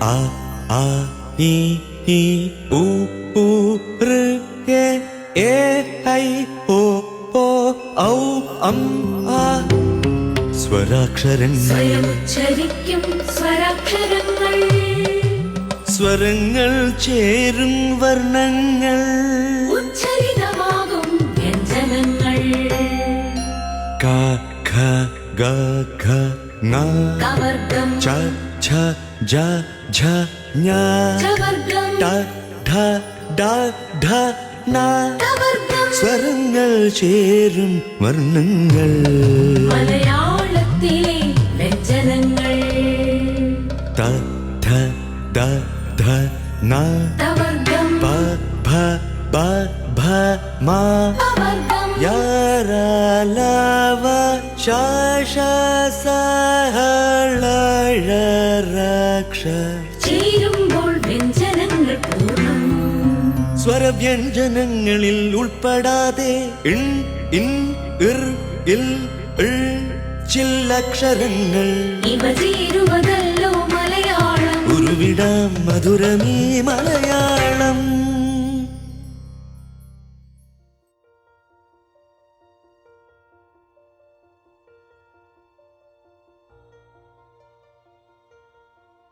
a a i i u u r e e i o o ഔ അം ആ സ്വരാക്ഷരങ്ങൾ സ്വയമുച്ചരിക്കും സ്വരാക്ഷരങ്ങൾ സ്വരങ്ങൾ ചേരും വർണ്ണങ്ങൾ ഉച്ചരിതമാകും വ്യഞ്ജനങ്ങൾ ക ഖ ഗ ഘ ങ കവർഗം ച ഛ ജ ഝ ഞ ചവർഗം ട ഠ ഡ ഢ ന കവർഗം സ്വരങ്ങൾ ചേരും വർണ്ണങ്ങൾ മലയാളത്തിലെ വ്യഞ്ജനങ്ങൾ ത ധ ദ ധ ന കവർഗം പ ഭ ബ ഭ മ കവർഗം യ ര ല വ ശ ശ സ ഹ ള ഴ ര ക്ഷ ചേരുമ്പോൾ വ്യഞ്ജനങ്ങൾ പൂർണ്ണം സ്വരവ്യഞ്ജനങ്ങളിൽ ഉൾപ്പെടാതെ ഇൻ ഇൻ ഇർ ഇൽ ഇൾ ചില്ലക്ഷരങ്ങൾ ഇവ ചേരുവതല്ലോ മലയാളം ഉരുവിടാം മധുരമീ മലയാളം.